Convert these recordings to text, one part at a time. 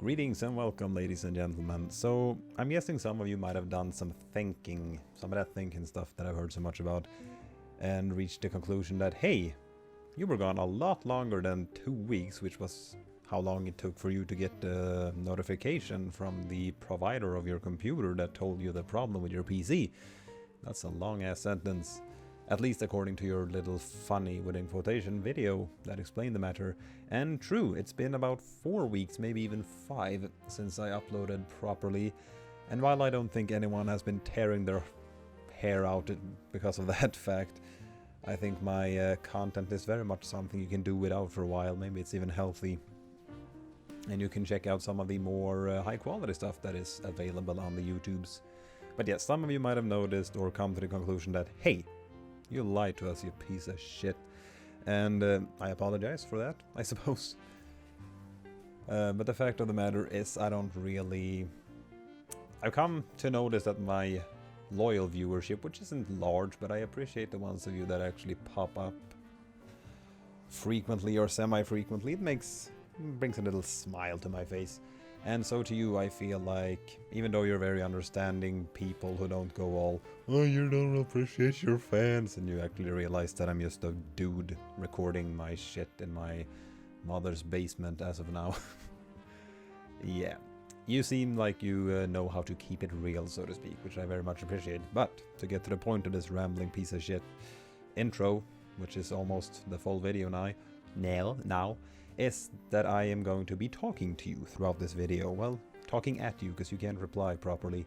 Greetings and welcome, ladies and gentlemen. So, I'm guessing some of you might have done some thinking, some of that thinking stuff that I've heard so much about, and reached the conclusion that, hey, you were gone a lot longer than 2 weeks, which was how long it took for you to get the notification from the provider of your computer that told you the problem with your PC. That's a long-ass sentence. At least according to your little funny within quotation video that explained the matter. And true, it's been about 4 weeks, maybe even 5, since I uploaded properly. And while I don't think anyone has been tearing their hair out because of that fact, I think my content is very much something you can do without for a while. Maybe it's even healthy. And you can check out some of the more high quality stuff that is available on the YouTubes. But yes, some of you might have noticed or come to the conclusion that, hey, you lied to us, you piece of shit. And I apologize for that, I suppose. But the fact of the matter is, I've come to notice that my loyal viewership, which isn't large, but I appreciate the ones of you that actually pop up frequently or semi-frequently. It brings a little smile to my face. And so to you, I feel like, even though you're very understanding people who don't go all, oh, you don't appreciate your fans, and you actually realize that I'm just a dude recording my shit in my mother's basement as of now. Yeah, you seem like you know how to keep it real, so to speak, which I very much appreciate. But to get to the point of this rambling piece of shit intro, which is almost the full video now, is that I am going to be talking to you throughout this video. Well, talking at you because you can't reply properly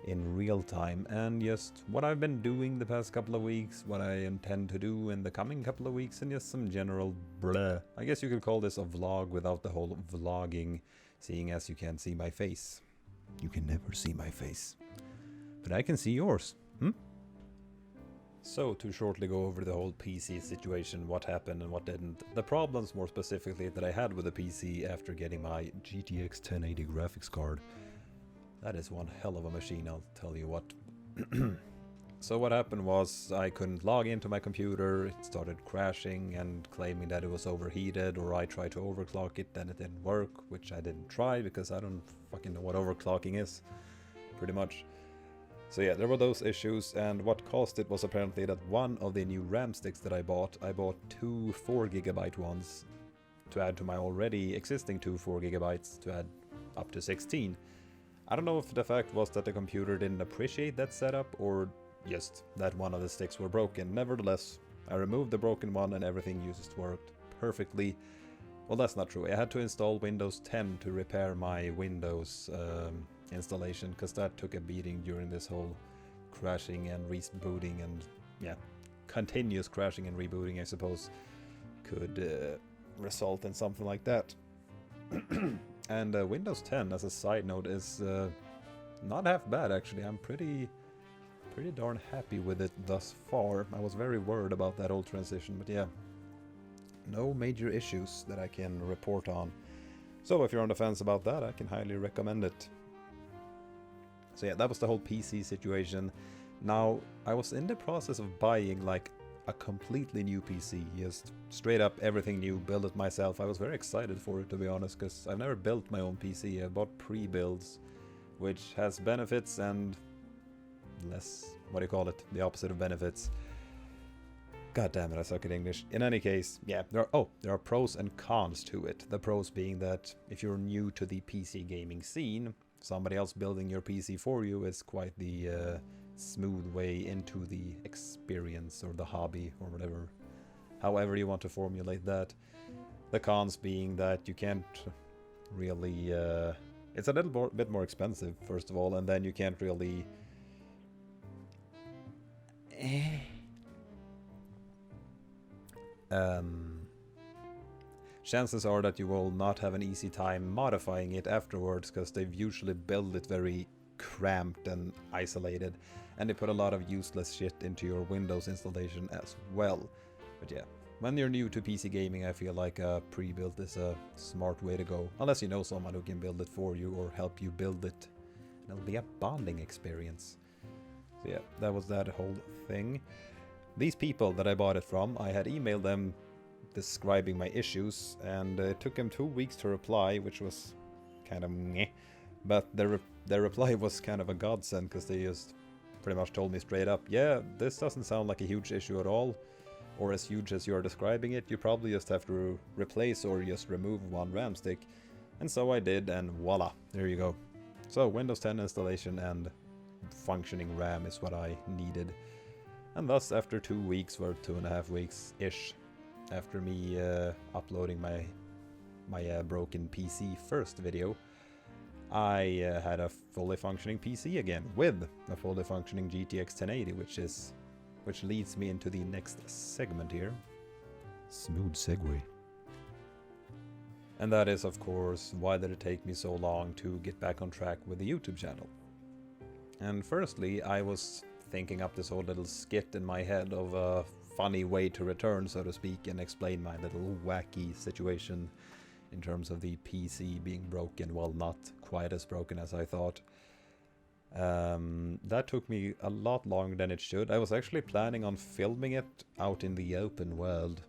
in real time. And just what I've been doing the past couple of weeks, what I intend to do in the coming couple of weeks, and just some general bleh. I guess you could call this a vlog without the whole vlogging, seeing as you can't see my face. You can never see my face. But I can see yours. So, to shortly go over the whole PC situation, what happened and what didn't. The problems, more specifically, that I had with the PC after getting my GTX 1080 graphics card. That is one hell of a machine, I'll tell you what. So what happened was, I couldn't log into my computer, it started crashing and claiming that it was overheated, or I tried to overclock it, then it didn't work, which I didn't try, because I don't fucking know what overclocking is, pretty much. So yeah, there were those issues, and what caused it was apparently that one of the new RAM sticks that I bought 2 4GB ones to add to my already existing 2 4GB to add up to 16. I don't know if the fact was that the computer didn't appreciate that setup, or just that one of the sticks were broken. Nevertheless, I removed the broken one and everything worked perfectly. Well, that's not true. I had to install Windows 10 to repair my Windows installation, because that took a beating during this whole crashing and rebooting, and yeah, continuous crashing and rebooting, I suppose, could result in something like that. And Windows 10, as a side note, is not half bad actually. I'm pretty darn happy with it thus far. I was very worried about that old transition, but yeah, no major issues that I can report on. So if you're on the fence about that, I can highly recommend it. So yeah, that was the whole PC situation. Now, I was in the process of buying like a completely new PC, just straight up everything new, build it myself. I was very excited for it, to be honest, because I've never built my own PC. I bought pre-builds, which has benefits and less, the opposite of benefits. God damn it, I suck at English. In any case, yeah, there are pros and cons to it. The pros being that if you're new to the PC gaming scene, somebody else building your PC for you is quite the smooth way into the experience or the hobby or whatever, however you want to formulate that. The cons being that you can't really, it's a little bit more expensive, first of all, and then you can't really chances are that you will not have an easy time modifying it afterwards, because they've usually built it very cramped and isolated, and they put a lot of useless shit into your Windows installation as well. But yeah, when you're new to PC gaming, I feel like a pre-built is a smart way to go, unless you know someone who can build it for you or help you build it. And it'll be a bonding experience. So yeah, that was that whole thing. These people that I bought it from, I had emailed them describing my issues, and it took them 2 weeks to reply, which was kind of meh. But their reply was kind of a godsend, because they just pretty much told me straight up, yeah, this doesn't sound like a huge issue at all, or as huge as you're describing it. You probably just have to replace or just remove one RAM stick. And so I did, and voila, there you go. So Windows 10 installation and functioning RAM is what I needed. And thus, after 2 weeks, or 2.5 weeks-ish, after me uploading my broken PC first video, I had a fully functioning PC again, with a fully functioning GTX 1080, which leads me into the next segment here. Smooth segue. And that is, of course, why did it take me so long to get back on track with the YouTube channel? And firstly, I was thinking up this whole little skit in my head of a funny way to return, so to speak, and explain my little wacky situation in terms of the PC being broken. Well, not quite as broken as I thought. That took me a lot longer than it should. I was actually planning on filming it out in the open world,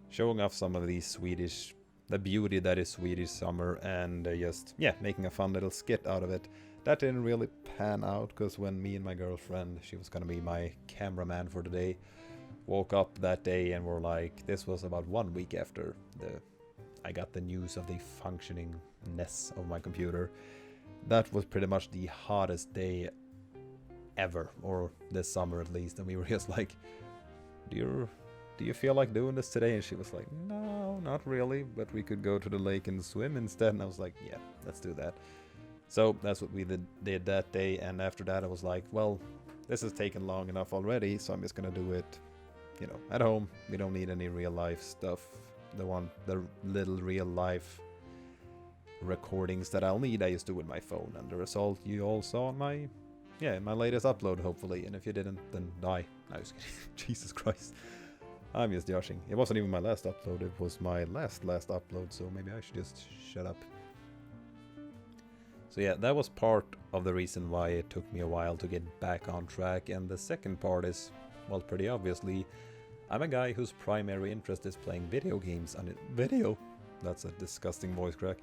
showing off some of the beauty that is Swedish summer, and just, yeah, making a fun little skit out of it. That didn't really pan out, because when me and my girlfriend, she was gonna be my cameraman for the day, woke up that day and were like, this was about 1 week after I got the news of the functioningness of my computer. That was pretty much the hottest day ever, or this summer at least, and we were just like, do you feel like doing this today? And she was like, no, not really, but we could go to the lake and swim instead. And I was like, yeah, let's do that. So that's what we did that day, and after that I was like, well, this has taken long enough already, so I'm just gonna do it, you know, at home. We don't need any real life stuff. The little real life recordings that I'll need, I just do with my phone, and the result you all saw on my latest upload, hopefully. And if you didn't, then die. No, just kidding. Jesus Christ, I'm just joshing. It wasn't even my last upload, it was my last upload, so maybe I should just shut up. So yeah, that was part of the reason why it took me a while to get back on track, and the second part is, well, pretty obviously, I'm a guy whose primary interest is playing video games on it. That's a disgusting voice crack.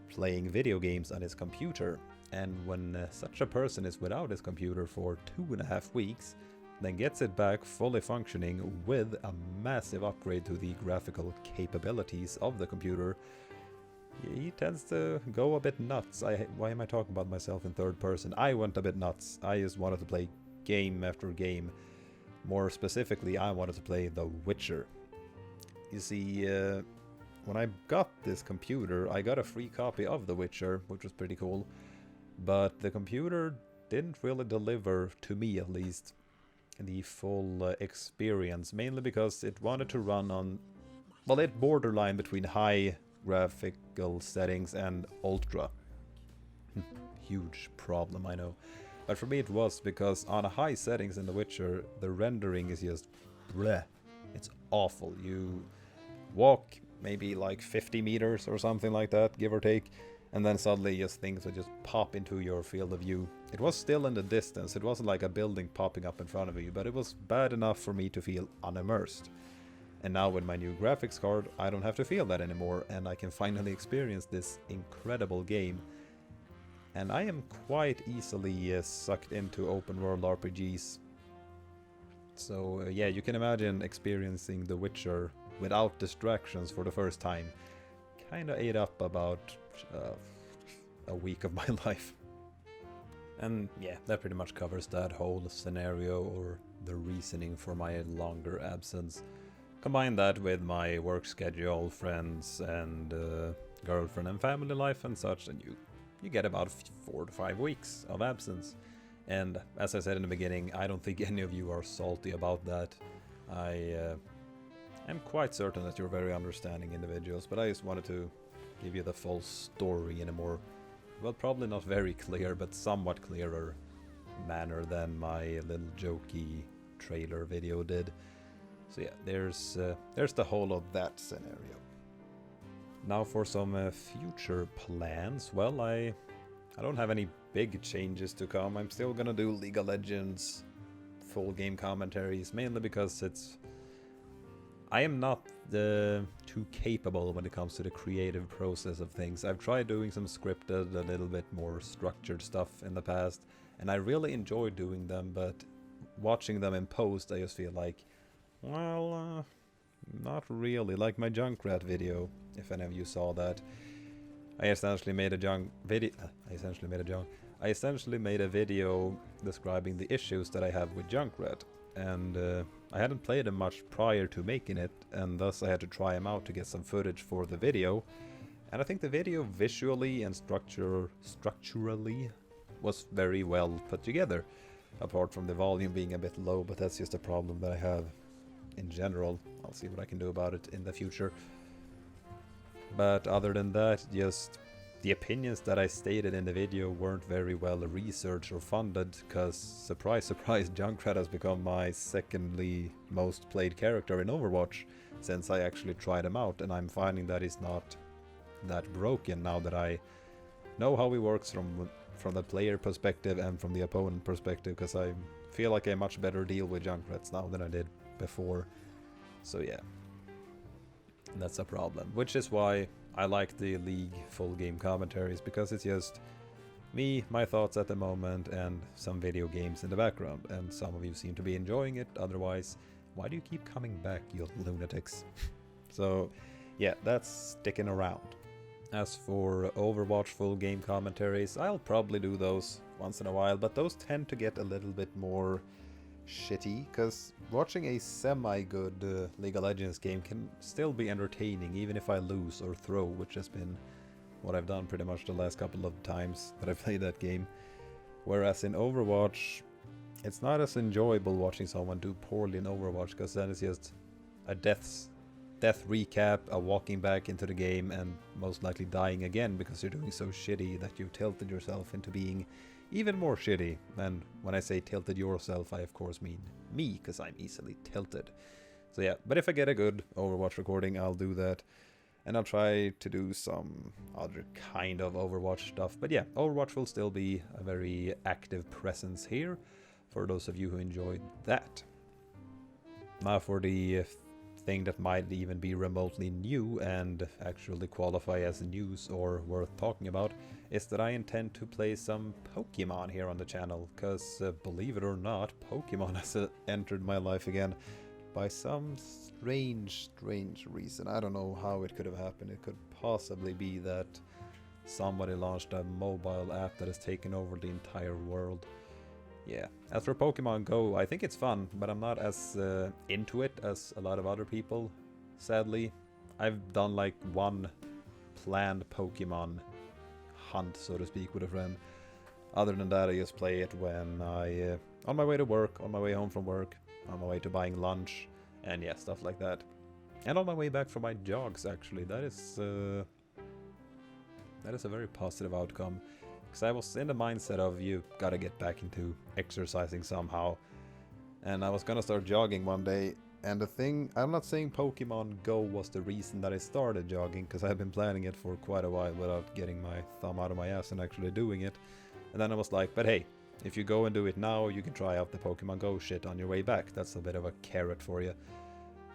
Playing video games on his computer. And when such a person is without his computer for 2.5 weeks, then gets it back fully functioning with a massive upgrade to the graphical capabilities of the computer, he tends to go a bit nuts. Why am I talking about myself in third person? I went a bit nuts. I just wanted to play game after game. More specifically, I wanted to play The Witcher. You see, when I got this computer, I got a free copy of The Witcher, which was pretty cool. But the computer didn't really deliver, to me at least, the full experience. Mainly because it wanted to run on, well, it borderline between high graphical settings and ultra. Huge problem, I know. But for me it was, because on a high settings in The Witcher, the rendering is just bleh. It's awful. You walk maybe like 50 meters or something like that, give or take, and then suddenly just things would just pop into your field of view. It was still in the distance, it wasn't like a building popping up in front of you, but it was bad enough for me to feel unimmersed. And now with my new graphics card, I don't have to feel that anymore, and I can finally experience this incredible game. And I am quite easily sucked into open world RPGs. So yeah, you can imagine experiencing The Witcher without distractions for the first time. Kinda ate up about a week of my life. And yeah, that pretty much covers that whole scenario, or the reasoning for my longer absence. Combine that with my work schedule, friends, and girlfriend and family life and such, and you get about 4 to 5 weeks of absence. And as I said in the beginning, I don't think any of you are salty about that. I am quite certain that you're very understanding individuals, but I just wanted to give you the full story in a more, well, probably not very clear, but somewhat clearer manner than my little jokey trailer video did. So yeah, there's the whole of that scenario. Now for some future plans. Well, I don't have any big changes to come. I'm still gonna do League of Legends full game commentaries, mainly because I am not too capable when it comes to the creative process of things. I've tried doing some scripted, a little bit more structured stuff in the past, and I really enjoy doing them, but watching them in post, I just feel like, well, not really. Like my Junkrat video, if any of you saw that. I essentially made a video describing the issues that I have with Junkrat, and I hadn't played him much prior to making it, and thus I had to try him out to get some footage for the video. And I think the video visually and structurally was very well put together, apart from the volume being a bit low, but that's just a problem that I have in general. I'll see what I can do about it in the future. But other than that, just the opinions that I stated in the video weren't very well researched or funded, because surprise surprise, Junkrat has become my secondly most played character in Overwatch since I actually tried him out, and I'm finding that he's not that broken now that I know how he works from the player perspective and from the opponent perspective, because I feel like I much better deal with Junkrats now than I did before. So yeah, that's a problem, which is why I like the League full game commentaries, because it's just me, my thoughts at the moment, and some video games in the background, and some of you seem to be enjoying it. Otherwise, why do you keep coming back, you lunatics? So yeah, that's sticking around. As for Overwatch full game commentaries, I'll probably do those once in a while, but those tend to get a little bit more shitty, because watching a semi-good League of Legends game can still be entertaining, even if I lose or throw, which has been what I've done pretty much the last couple of times that I've played that game. Whereas in Overwatch, it's not as enjoyable watching someone do poorly in Overwatch, because then it's just a death recap, a walking back into the game, and most likely dying again because you're doing so shitty that you tilted yourself into being even more shitty. And when I say tilted yourself, I of course mean me, because I'm easily tilted. So yeah, but if I get a good Overwatch recording, I'll do that. And I'll try to do some other kind of Overwatch stuff. But yeah, Overwatch will still be a very active presence here, for those of you who enjoyed that. Now for the thing that might even be remotely new and actually qualify as news or worth talking about, is that I intend to play some Pokemon here on the channel, because believe it or not, Pokemon has entered my life again by some strange reason. I don't know how it could have happened. It could possibly be that somebody launched a mobile app that has taken over the entire world. Yeah, as for Pokemon Go, I think it's fun, but I'm not as into it as a lot of other people, sadly. I've done like one planned Pokemon hunt, so to speak, with a friend. Other than that, I just play it when I on my way to work, on my way home from work, on my way to buying lunch, and yeah, stuff like that. And on my way back from my jogs, actually. That is a very positive outcome. Because I was in the mindset of, you gotta get back into exercising somehow. And I was gonna start jogging one day. And the thing, I'm not saying Pokemon Go was the reason that I started jogging, because I've been planning it for quite a while without getting my thumb out of my ass and actually doing it. And then I was like, but hey, if you go and do it now, you can try out the Pokemon Go shit on your way back. That's a bit of a carrot for you.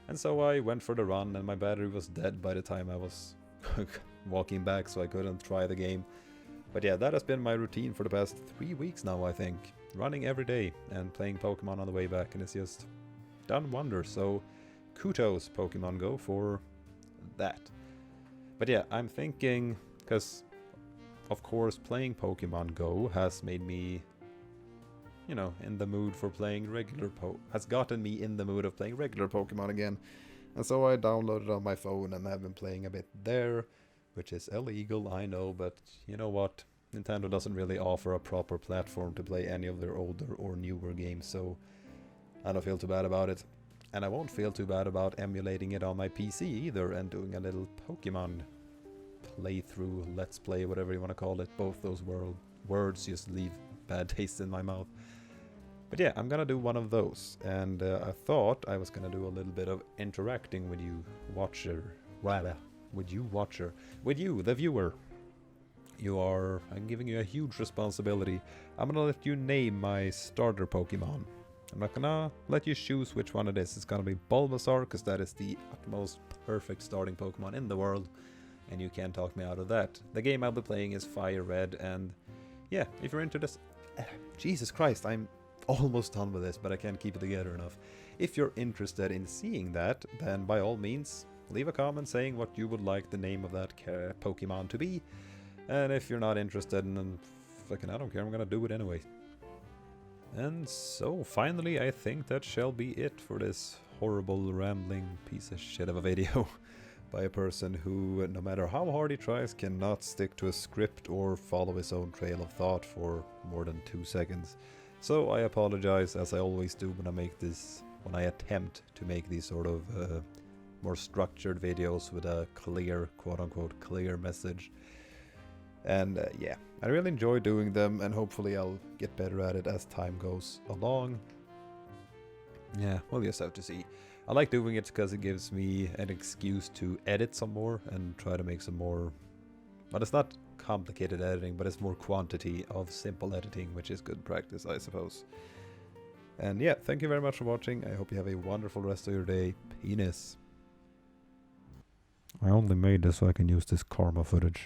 And so I went for the run, and my battery was dead by the time I was walking back, so I couldn't try the game. But yeah, that has been my routine for the past 3 weeks now, I think. Running every day and playing Pokemon on the way back, and it's just done wonders. So kudos, Pokemon Go, for that. But yeah, I'm thinking, because of course playing Pokemon Go has made me, you know, in the mood for playing has gotten me in the mood of playing regular Pokemon again. And so I downloaded it on my phone and have been playing a bit there, which is illegal, I know, but you know what? Nintendo doesn't really offer a proper platform to play any of their older or newer games, so I don't feel too bad about it. And I won't feel too bad about emulating it on my PC either and doing a little Pokemon playthrough, let's play, whatever you want to call it. Both those words just leave bad taste in my mouth. But yeah, I'm gonna do one of those, and I thought I was gonna do a little bit of interacting with you, with you, the viewer. I'm giving you a huge responsibility. I'm gonna let you name my starter Pokemon. I'm not gonna let you choose which one it is. It's gonna be Bulbasaur, because that is the most perfect starting Pokemon in the world, and you can't talk me out of that. The game I'll be playing is Fire Red, and yeah, if you're into this... Jesus Christ, I'm almost done with this, but I can't keep it together enough. If you're interested in seeing that, then by all means, leave a comment saying what you would like the name of that Pokemon to be. And if you're not interested, then fucking I don't care, I'm gonna do it anyway. And so, finally, I think that shall be it for this horrible, rambling piece of shit of a video by a person who, no matter how hard he tries, cannot stick to a script or follow his own trail of thought for more than 2 seconds. So I apologize, as I always do when I attempt to make these sort of more structured videos with a clear, quote-unquote, clear message. And yeah, I really enjoy doing them, and hopefully I'll get better at it as time goes along. Yeah, we'll just have to see. I like doing it because it gives me an excuse to edit some more and try to make some more... But it's not complicated editing, but it's more quantity of simple editing, which is good practice, I suppose. And yeah, thank you very much for watching. I hope you have a wonderful rest of your day. Penis. I only made this so I can use this karma footage.